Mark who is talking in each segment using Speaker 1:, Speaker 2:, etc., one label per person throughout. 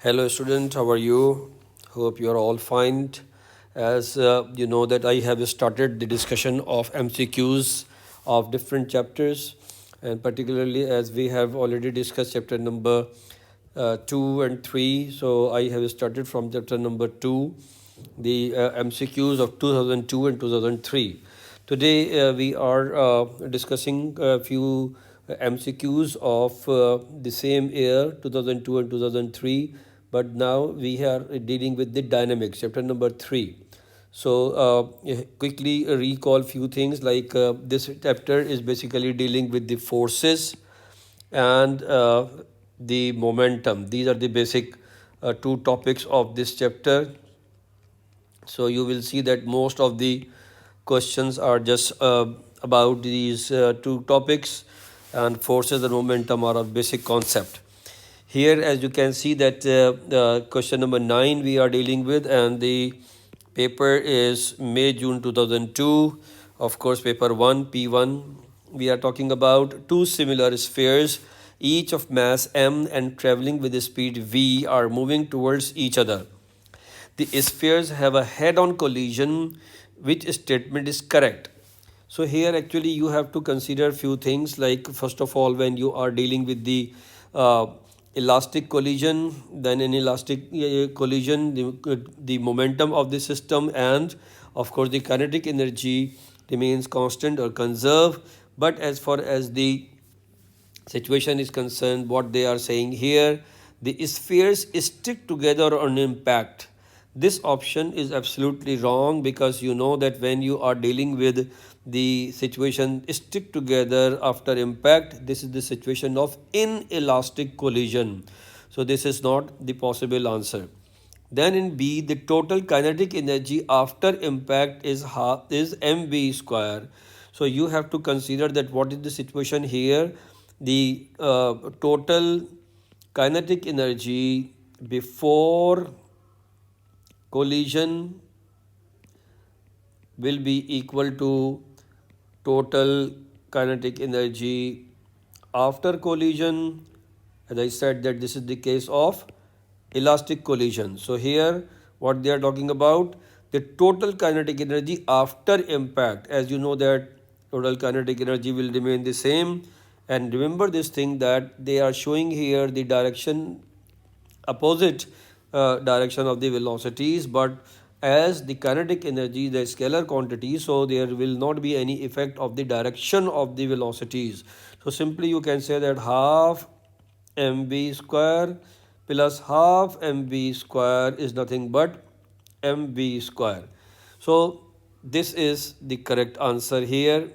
Speaker 1: Hello student, how are you? Hope you are all fine. As you know that I have started the discussion of MCQs of different chapters, and particularly as we have already discussed chapter number 2 and 3. So I have started from chapter number 2, the MCQs of 2002 and 2003. Today we are discussing a few MCQs of the same year 2002 and 2003, but now we are dealing with the dynamics, chapter number 3. So quickly recall few things like this chapter is basically dealing with the forces and the momentum. These are the basic two topics of this chapter. So you will see that most of the questions are just about these two topics, and forces and momentum are a basic concept. Here, as you can see that question number 9 we are dealing with, and the paper is May-June 2002. Of course, paper 1, P1, we are talking about two similar spheres, each of mass m and traveling with the speed v are moving towards each other. The spheres have a head-on collision. Which statement is correct? So here actually you have to consider few things, like first of all, when you are dealing with the uh, elastic collision, then in elastic collision the momentum of the system and of course the kinetic energy remains constant or conserved. But as far as the situation is concerned, what they are saying here, the spheres stick together on impact. This option is absolutely wrong, because you know that when you are dealing with the situation stick together after impact, this is the situation of inelastic collision. So this is not the possible answer. Then in B, the total kinetic energy after impact is mv square. So you have to consider that what is the situation here. The total kinetic energy before collision will be equal to total kinetic energy after collision. As I said, that this is the case of elastic collision. So here what they are talking about, the total kinetic energy after impact. As you know that total kinetic energy will remain the same, and remember this thing that they are showing here the direction, opposite direction of the velocities, but as the kinetic energy the scalar quantity, so there will not be any effect of the direction of the velocities. So simply you can say that half mv square plus half mv square is nothing but mv square. So this is the correct answer here,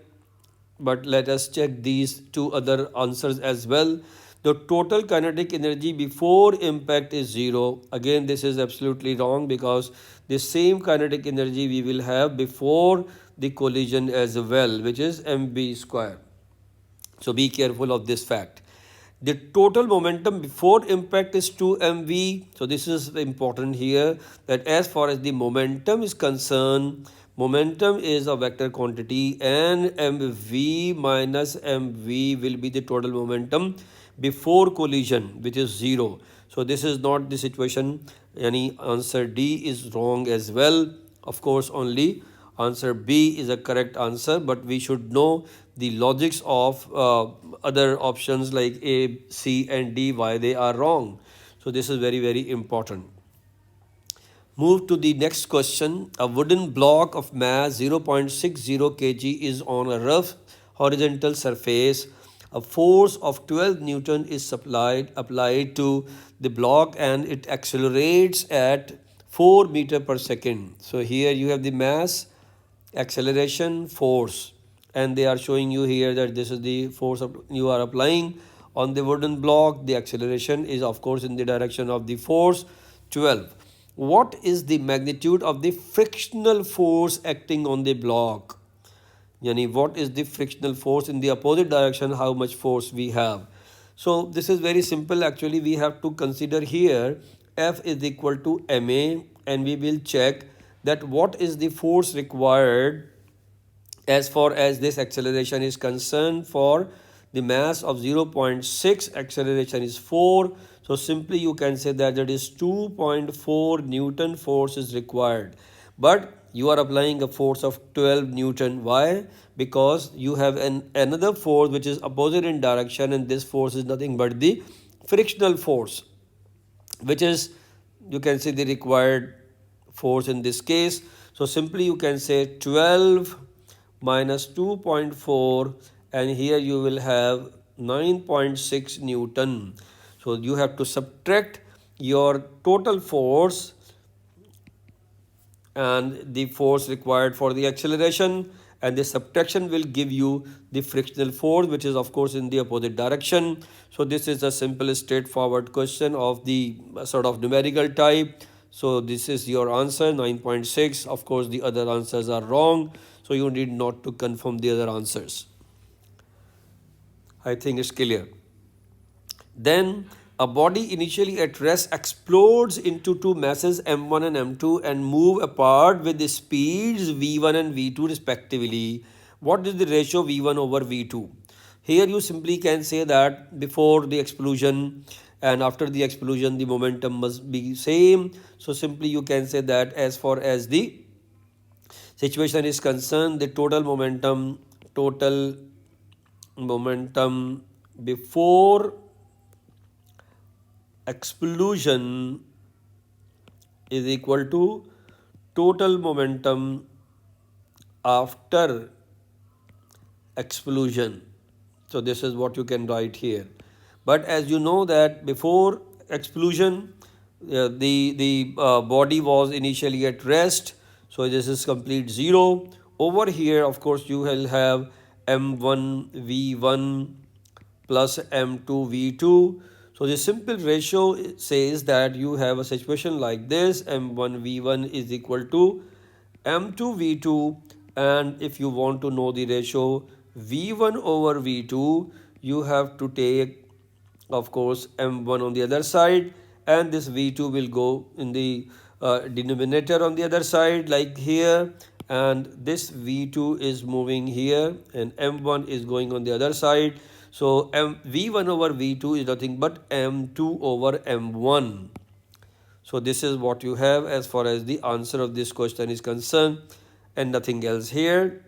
Speaker 1: but let us check these two other answers as well. The total kinetic energy before impact is 0. Again, this is absolutely wrong, because the same kinetic energy we will have before the collision as well, which is mv square. So be careful of this fact. The total momentum before impact is 2mv. So this is important here, that as far as the momentum is concerned, momentum is a vector quantity, and mv minus mv will be the total momentum before collision, which is 0. So this is not the situation. Any answer D is wrong as well. Of course, only answer B is a correct answer, but we should know the logics of other options like A, C and D, why they are wrong. So this is very, very important. Move to the next question. A wooden block of mass 0.60 kg is on a rough horizontal surface. A force of 12 Newton is applied to the block, and it accelerates at 4 meter per second. So here you have the mass, acceleration, force, and they are showing you here that this is the force you are applying on the wooden block. The acceleration is of course in the direction of the force, 12. What is the magnitude of the frictional force acting on the block? Yani what is the frictional force in the opposite direction, how much force we have? So this is very simple. Actually we have to consider here F is equal to ma, and we will check that what is the force required as far as this acceleration is concerned. For the mass of 0.6, acceleration is 4. So simply you can say that that is 2.4 Newton force is required. But you are applying a force of 12 Newton. Why? Because you have another force which is opposite in direction, and this force is nothing but the frictional force, which is, you can say, the required force in this case. So simply you can say 12 minus 2.4, and here you will have 9.6 Newton. So you have to subtract your total force and the force required for the acceleration, and the subtraction will give you the frictional force, which is of course in the opposite direction. So this is a simple straightforward question of the sort of numerical type. So this is your answer, 9.6. Of course the other answers are wrong, so you need not to confirm the other answers. I think it's clear. Then a body initially at rest explodes into two masses m1 and m2 and move apart with the speeds v1 and v2 respectively. What is the ratio v1 over v2? Here you simply can say that before the explosion and after the explosion the momentum must be same. So simply you can say that as far as the situation is concerned, the total momentum before explosion is equal to total momentum after explosion. So this is what you can write here. But as you know that before explosion, the body was initially at rest, so this is complete zero. Over here, of course, you will have m1 v1 plus m2 v2. So the simple ratio says that you have a situation like this: m1 v1 is equal to m2 v2, and if you want to know the ratio v1 over v2, you have to take, of course, m1 on the other side, and this v2 will go in the denominator on the other side, like here, and this v2 is moving here and m1 is going on the other side. So v1 over v2 is nothing but m2 over m1. So this is what you have as far as the answer of this question is concerned, and nothing else here.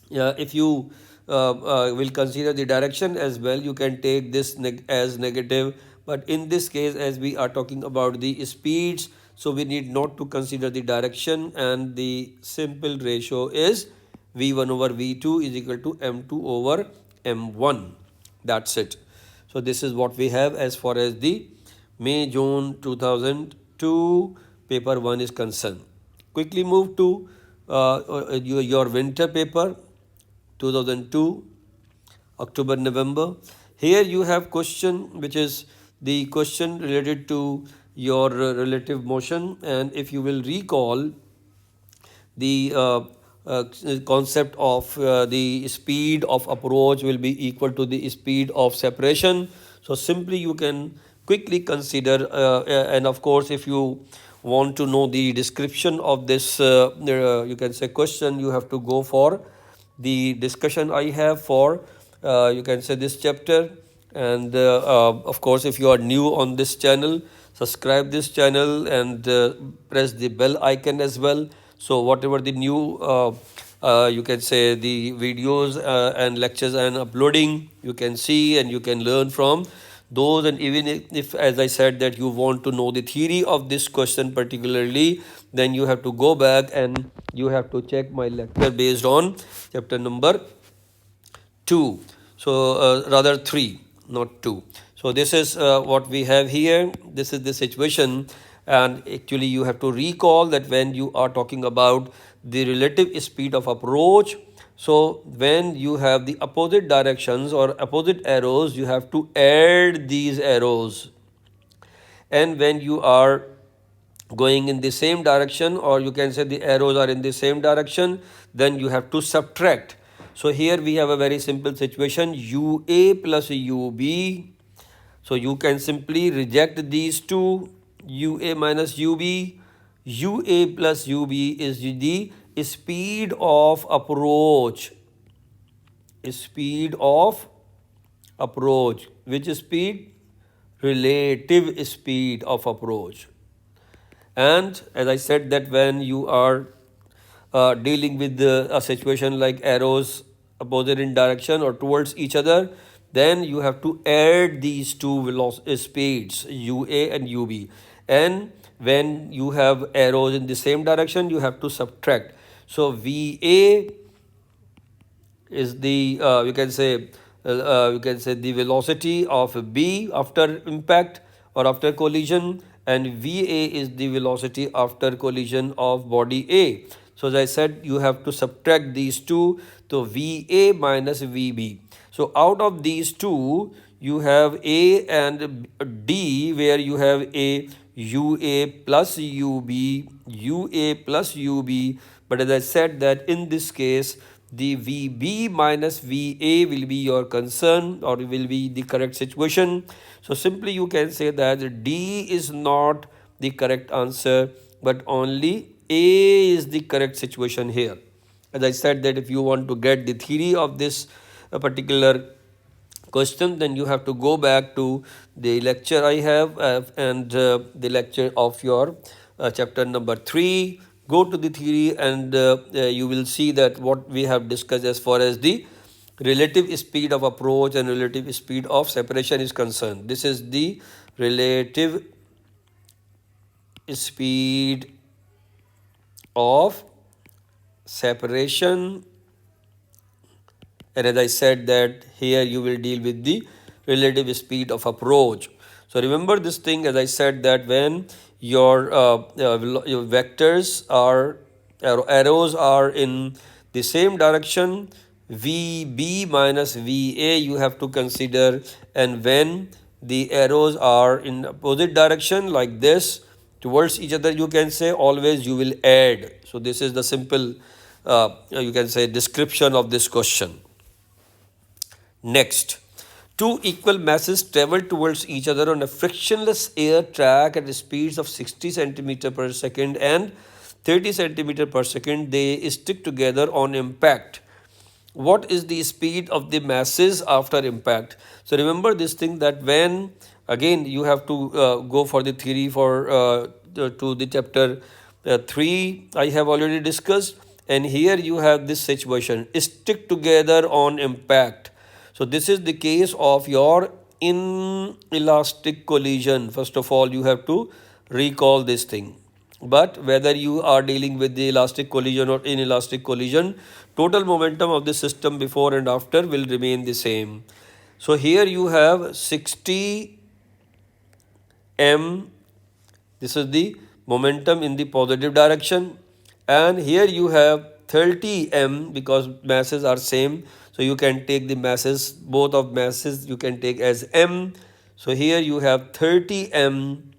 Speaker 1: If you will consider the direction as well, you can take this as negative, but in this case, as we are talking about the speeds, so we need not to consider the direction, and the simple ratio is v1 over v2 is equal to m2 over m1. That's it. So this is what we have as far as the May June 2002 paper 1 is concerned. Quickly move to your winter paper 2002 October November. Here you have question which is the question related to your relative motion, and if you will recall the concept of the speed of approach will be equal to the speed of separation. So simply you can quickly consider and of course if you want to know the description of this you can say question, you have to go for the discussion I have for you can say this chapter. And of course if you are new on this channel, subscribe this channel and press the bell icon as well. So whatever the new you can say the videos and lectures I am uploading, you can see and you can learn from those. And even if as I said that you want to know the theory of this question particularly, then you have to go back and you have to check my lecture based on chapter number 2. So rather 3, not 2. So this is what we have here. This is the situation, and actually you have to recall that when you are talking about the relative speed of approach, so when you have the opposite directions or opposite arrows, you have to add these arrows, and when you are going in the same direction, or you can say the arrows are in the same direction, then you have to subtract. So here we have a very simple situation, UA plus UB. So you can simply reject these two, UA minus UB. UA plus UB is the speed of approach. Speed of approach. Which speed? relative speed of approach. And as I said that when you are dealing with a situation like arrows opposite in direction or towards each other, then you have to add these two speeds UA and UB. And when you have arrows in the same direction, you have to subtract. So VA is the you can say the velocity of B after impact or after collision, and VA is the velocity after collision of body A. So as I said, you have to subtract these two, so VA minus VB. So out of these two, you have A and D, where you have a UA plus UA plus UB. But as I said that in this case, the VB minus VA will be your concern, or will be the correct situation. So simply you can say that D is not the correct answer, but only A is the correct situation here. As I said that if you want to get the theory of this particular question, then you have to go back to the lecture I have and the lecture of your chapter number 3. Go to the theory and you will see that what we have discussed as far as the relative speed of approach and relative speed of separation is concerned. This is the relative speed of separation, and as I said that here you will deal with the relative speed of approach. So remember this thing, as I said that when your vectors are arrows are in the same direction, VB minus VA you have to consider, and when the arrows are in opposite direction like this towards each other, you can say always you will add. So this is the simple you can say description of this question. Next, two equal masses travel towards each other on a frictionless air track at speeds of 60 centimeter per second and 30 centimeter per second. They stick together on impact. What is the speed of the masses after impact? So remember this thing that when again you have to go for the theory for to the chapter 3 I have already discussed, and here you have this situation stick together on impact. So this is the case of your inelastic collision. First of all, you have to recall this thing. But whether you are dealing with the elastic collision or inelastic collision, total momentum of the system before and after will remain the same. So here you have 60 m, this is the momentum in the positive direction, and here you have 30 m because masses are same, so you can take the masses, both of masses you can take as m. So here you have 30 m.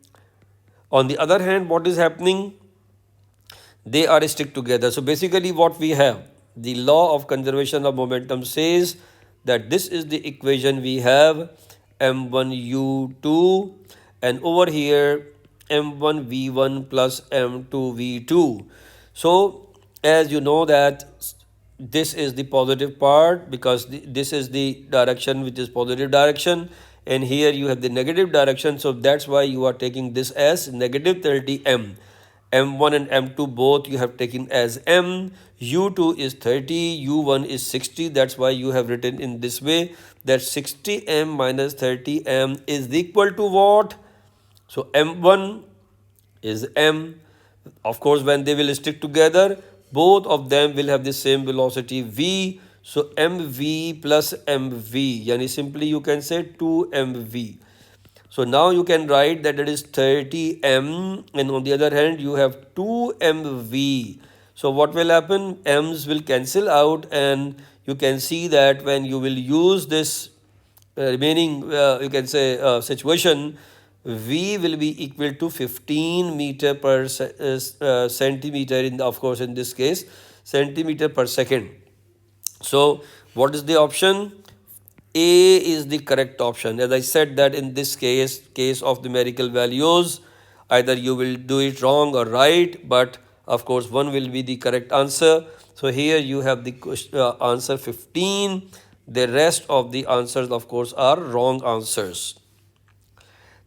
Speaker 1: On the other hand, what is happening? They are stick together. So basically what we have, the law of conservation of momentum says that this is the equation we have, m1u2, and over here m1v1 plus m2v2. So as you know that this is the positive part because this is the direction which is positive direction, and here you have the negative direction, so that's why you are taking this as negative 30 m. M1 and M2 both you have taken as M, U2 is 30, U1 is 60, that's why you have written in this way that 60 M minus 30 M is equal to what? So M1 is M. Of course, when they will stick together, both of them will have the same velocity V. So MV plus MV, yani simply you can say 2MV. So now you can write that it is 30 m, and on the other hand you have 2 mv. So what will happen? M's will cancel out, and you can see that when you will use this remaining you can say situation, v will be equal to 15 meter per centimeter, in the, of course in this case centimeter per second. So what is the option? A is the correct option. As I said that in this case of numerical values, either you will do it wrong or right, but of course one will be the correct answer. So here you have the answer 15. The rest of the answers of course are wrong answers.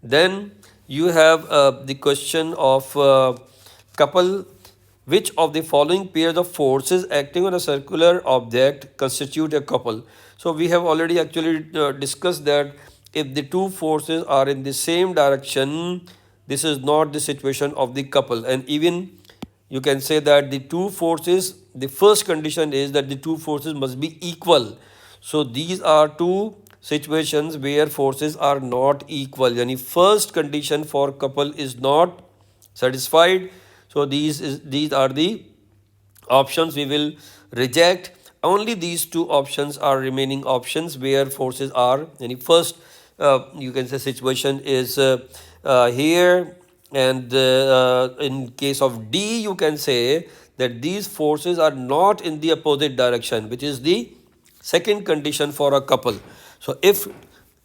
Speaker 1: Then you have the question of couple. Which of the following pairs of forces acting on a circular object constitute a couple? So we have already actually discussed that if the two forces are in the same direction, this is not the situation of the couple. And even you can say that the two forces, the first condition is that the two forces must be equal. So these are two situations where forces are not equal. Yani first condition for couple is not satisfied. So these are the options we will reject. Only these two options are remaining options where forces are. Any first you can say situation is here, and in case of D you can say that these forces are not in the opposite direction, which is the second condition for a couple. So if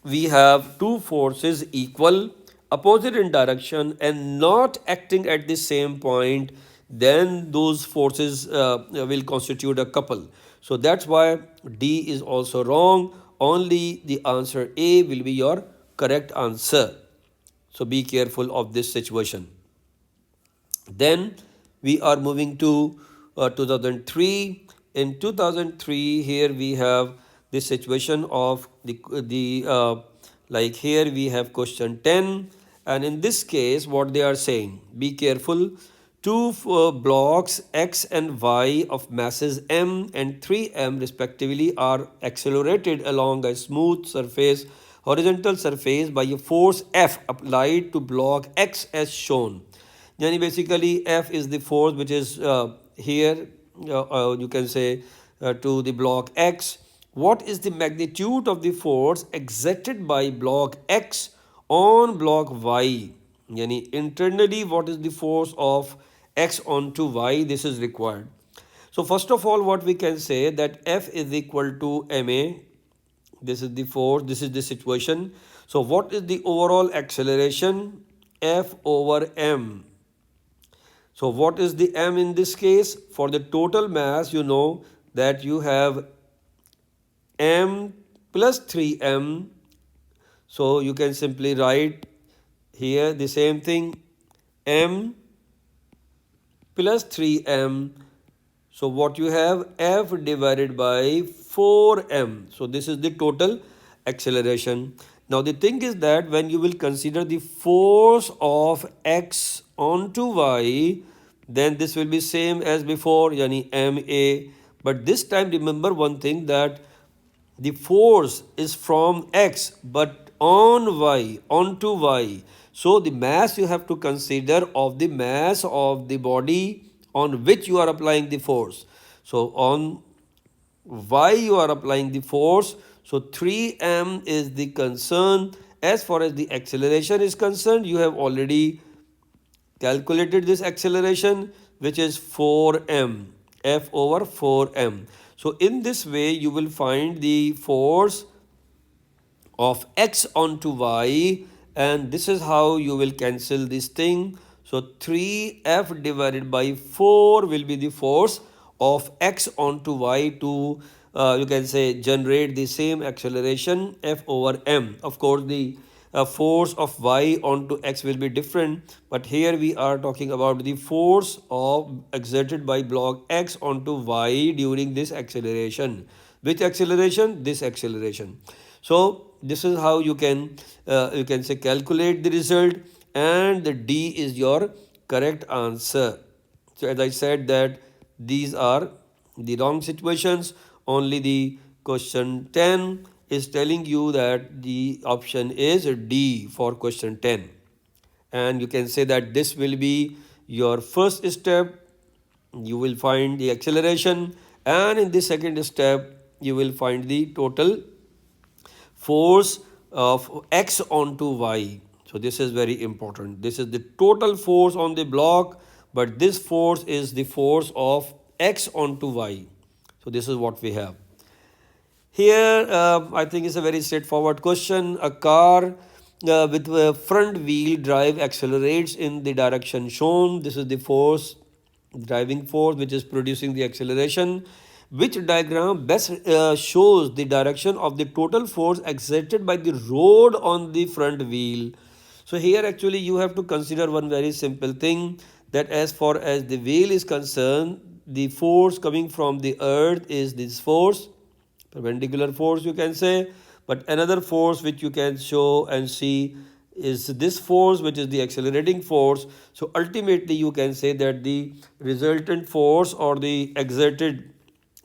Speaker 1: we have two forces equal, opposite in direction and not acting at the same point, then those forces will constitute a couple. So that's why D is also wrong. Only the answer A will be your correct answer. So be careful of this situation. Then we are moving to 2003. In 2003, here we have the situation of the like here we have question 10, and in this case what they are saying, be careful. Two blocks x and y of masses m and 3m respectively are accelerated along a smooth surface, horizontal surface, by a force F applied to block x as shown. Yani basically F is the force which is here, you can say to the block X. What is the magnitude of the force exerted by block X on block Y? Yani internally what is the force of X onto Y? This is required. So first of all what we can say that F is equal to ma. This is the force, this is the situation. So what is the overall acceleration? F over m. So what is the m in this case? For the total mass, you know that you have m plus 3m. So you can simply write here the same thing, m plus 3m. So what you have, F divided by 4m. So this is the total acceleration. Now the thing is that when you will consider the force of x onto y, then this will be same as before, yani ma. But this time remember one thing, that the force is from x but on y, onto y. So the mass you have to consider of the mass of the body on which you are applying the force. So on y you are applying the force. So 3m is the concern. As far as the acceleration is concerned, you have already calculated this acceleration, which is 4m, F over 4m. So in this way you will find the force of x onto y, and this is how you will cancel this thing. So 3f divided by 4 will be the force of x onto y to you can say generate the same acceleration, F over m. Of course the force of y onto x will be different, but here we are talking about the force of exerted by block x onto y during this acceleration. Which acceleration? This acceleration. So this is how you can say calculate the result, and the D is your correct answer. So as I said that these are the wrong situations. Only the question 10 is telling you that the option is D for question 10. And you can say that this will be your first step. You will find the acceleration, and in the second step you will find the total force of x onto y. So this is very important. This is the total force on the block, but this force is the force of x onto y. So this is what we have. Here, I think it's a very straightforward question. A car with a front wheel drive accelerates in the direction shown. This is the force, driving force, which is producing the acceleration. Which diagram best shows the direction of the total force exerted by the road on the front wheel? So here actually you have to consider one very simple thing, that as far as the wheel is concerned, the force coming from the earth is this force, perpendicular force you can say, but another force which you can show and see is this force, which is the accelerating force. So ultimately you can say that the resultant force or the exerted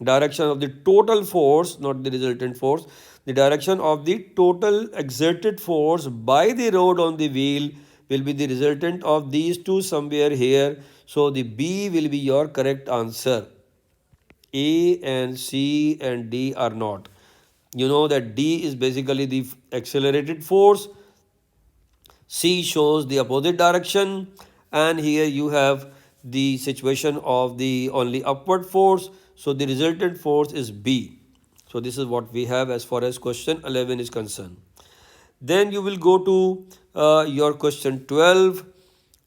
Speaker 1: direction of the total force, not the resultant force, the direction of the total exerted force by the rod on the wheel will be the resultant of these two somewhere here. So the B will be your correct answer. A and C and D are not. You know that D is basically the accelerated force, C shows the opposite direction, and here you have the situation of the only upward force. So the resultant force is B. So this is what we have as far as question 11 is concerned. Then you will go to your question 12.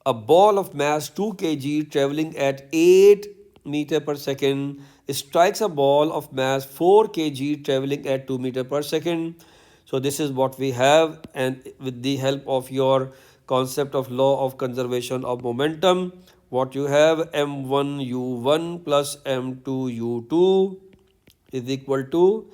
Speaker 1: A ball of mass 2 kg traveling at 8 meter per second strikes a ball of mass 4 kg traveling at 2 meter per second. So this is what we have, and with the help of your concept of law of conservation of momentum, what you have, m1 u1 plus m2 u2 is equal to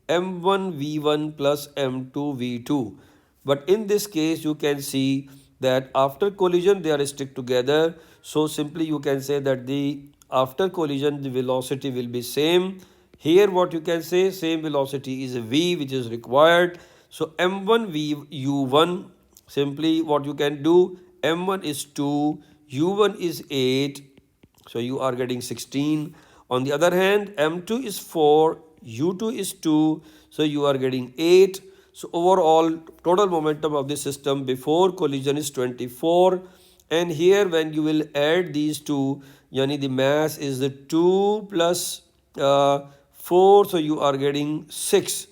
Speaker 1: m1 v1 plus m2 v2. But in this case you can see that after collision they are stick together. So simply you can say that the after collision the velocity will be same. Here what you can say, same velocity is v, which is required. So m1 v u1, simply what you can do, m1 is 2, u1 is 8, so you are getting 16. On the other hand, m2 is 4, u2 is 2, so you are getting 8. So overall total momentum of the system before collision is 24. And here when you will add these two, yani the mass is the 2 plus 4, so you are getting 6.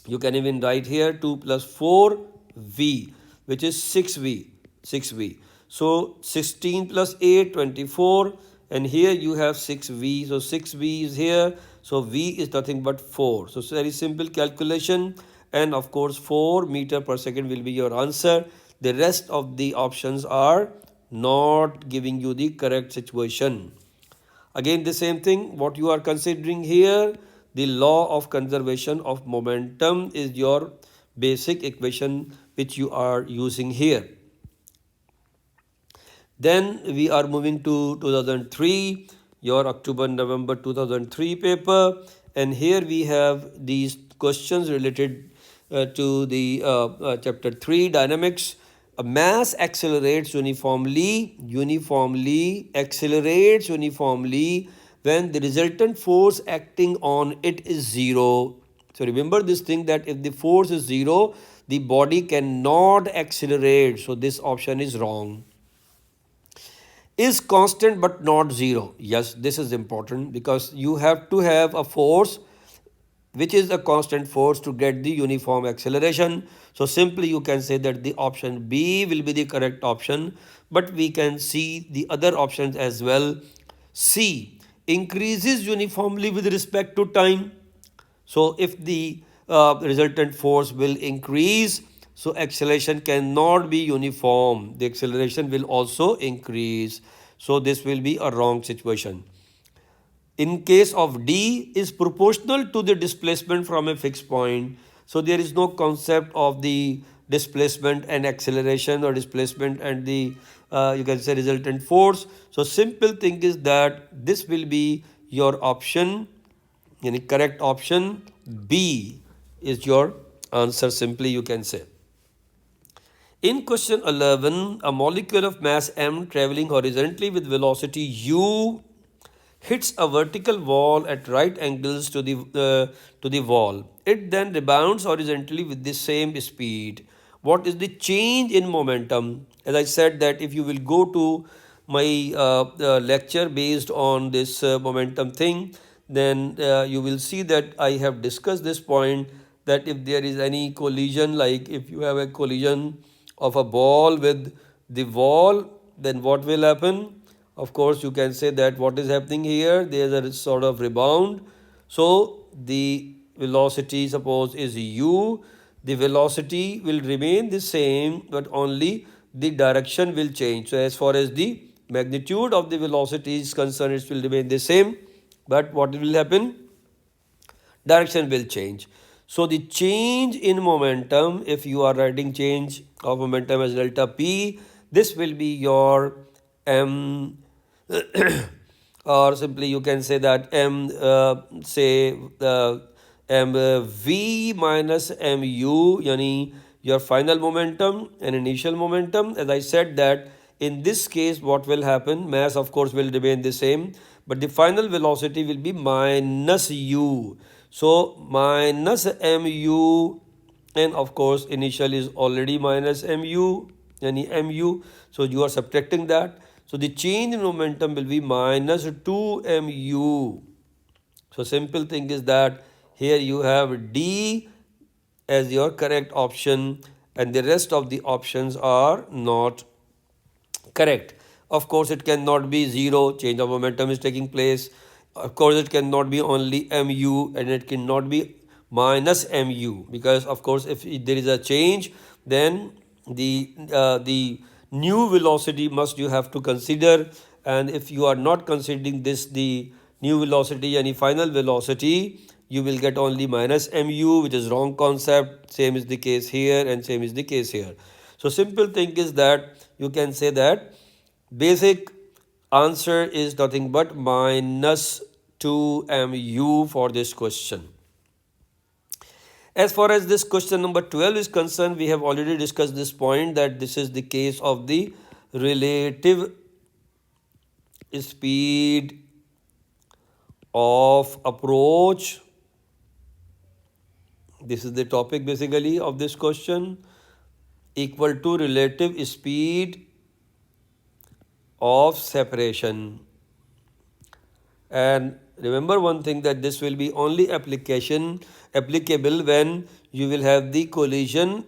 Speaker 1: You can even write here 2 plus 4 v, which is 6v, 6v. So 16 plus 8, 24, and here you have 6v, so 6v is here, so v is nothing but 4. So it's very simple calculation, and of course 4 meter per second will be your answer. The rest of the options are not giving you the correct situation. Again the same thing, what you are considering here, the law of conservation of momentum is your basic equation which you are using here. Then we are moving to 2003, your October-November 2003 paper, and here we have these questions related to the chapter 3 dynamics. A mass accelerates uniformly accelerates uniformly when the resultant force acting on it is 0. So remember this thing, that if the force is 0, the body cannot accelerate. So this option is wrong. Is constant but not 0. Yes, this is important, because you have to have a force which is a constant force to get the uniform acceleration. So simply you can say that the option B will be the correct option, but we can see the other options as well. C increases uniformly with respect to time. So if the resultant force will increase, so acceleration cannot be uniform. The acceleration will also increase. So this will be a wrong situation. In case of D, is proportional to the displacement from a fixed point. So there is no concept of the displacement and acceleration, or displacement and the you can say resultant force. So simple thing is that this will be your option, yani correct option B is your answer, simply you can say. In question 11, a molecule of mass m traveling horizontally with velocity u hits a vertical wall at right angles to the wall. It then rebounds horizontally with the same speed. What is the change in momentum? As I said that if you will go to my lecture based on this momentum thing, then you will see that I have discussed this point, that if there is any collision, like if you have a collision of a ball with the wall, then what will happen? Of course, you can say that what is happening here, there is a sort of rebound. So the velocity suppose is u, the velocity will remain the same, but only the direction will change. So as far as the magnitude of the velocity is concerned, it will remain the same, but what will happen? Direction will change. So the change in momentum, if you are writing change of momentum as delta p, this will be your m or simply you can say that m say m v minus mu, yani your final momentum and initial momentum. As I said that in this case what will happen, mass of course will remain the same, but the final velocity will be minus u. So minus mu, and of course initial is already minus mu, any mu, so you are subtracting that. So the change in momentum will be minus 2 mu. So simple thing is that here you have D as your correct option, and the rest of the options are not correct. Of course, it cannot be zero, change of momentum is taking place. Of course, it cannot be only mu, and it cannot be minus mu, because of course if there is a change, then the new velocity must you have to consider, and if you are not considering this, the new velocity any final velocity, you will get only minus mu, which is wrong concept. Same is the case here and same is the case here. So simple thing is that you can say that basic answer is nothing but minus 2 mu for this question. As far as this question number 12 is concerned, we have already discussed this point, that this is the case of the relative speed of approach. This is the topic basically of this question, equal to relative speed of separation. And remember one thing, that this will be only applicable when you will have the collision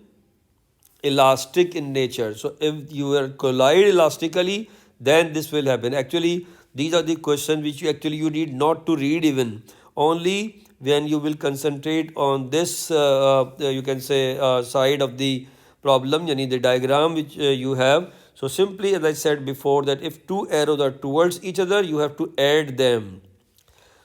Speaker 1: elastic in nature. So if you are collide elastically, then this will happen. Actually, these are the questions which you need not to read even. Only when you will concentrate on this, you can say side of the problem, yani the diagram which you have. So simply, as I said before, that if two arrows are towards each other, you have to add them.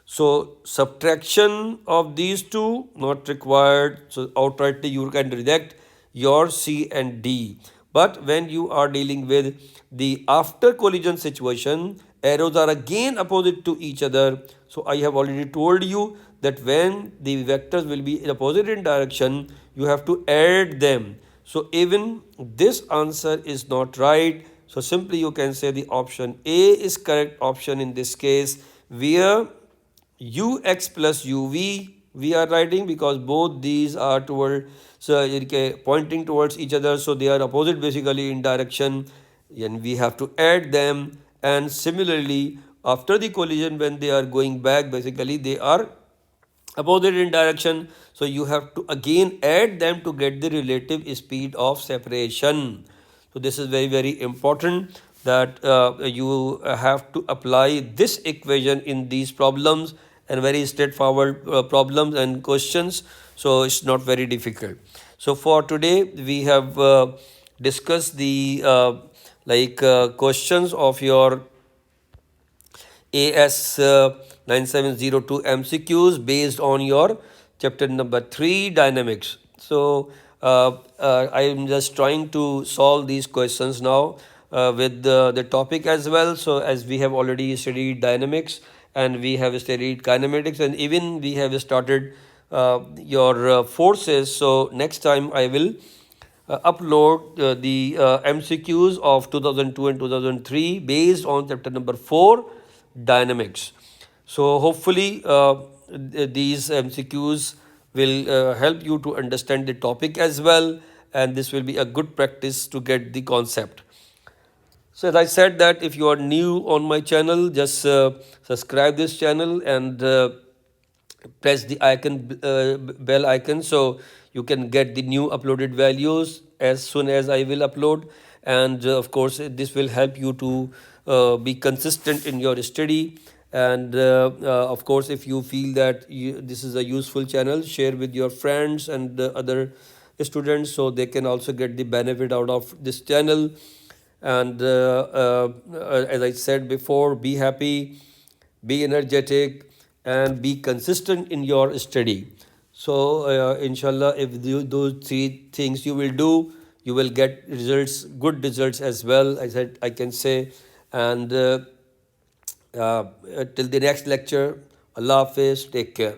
Speaker 1: So subtraction of these two not required. So outrightly you can reject your C and D. But when you are dealing with the after collision situation, arrows are again opposite to each other. So I have already told you that when the vectors will be in opposite in direction, you have to add them. So even this answer is not right. So simply you can say the option A is correct option in this case, where ux plus uv we are writing, because both these are toward, so pointing towards each other, so they are opposite basically in direction, and we have to add them. And similarly, after the collision, when they are going back, basically they are opposite in direction, so you have to again add them to get the relative speed of separation. So this is very important, that you have to apply this equation in these problems, and very straightforward problems and questions, so it's not very difficult. So for today we have discussed the questions of your AS 9702 MCQs based on your chapter number 3 dynamics. So I am just trying to solve these questions now with the topic as well. So as we have already studied dynamics, and we have studied kinematics, and even we have started your forces. So next time I will upload the MCQs of 2002 and 2003 based on chapter number 4 dynamics. So hopefully these MCQs will help you to understand the topic as well, and this will be a good practice to get the concept. So as I said that if you are new on my channel, just subscribe this channel and press the icon, bell icon, so you can get the new uploaded values as soon as I will upload. And of course this will help you to be consistent in your study. And of course, if you feel that this is a useful channel, share with your friends and other students, so they can also get the benefit out of this channel. And as I said before, be happy, be energetic, and be consistent in your study. So inshallah, if you, those three things you will do, you will get results, good results as well. I said I can say. And till the next lecture, Allah Hafiz, take care.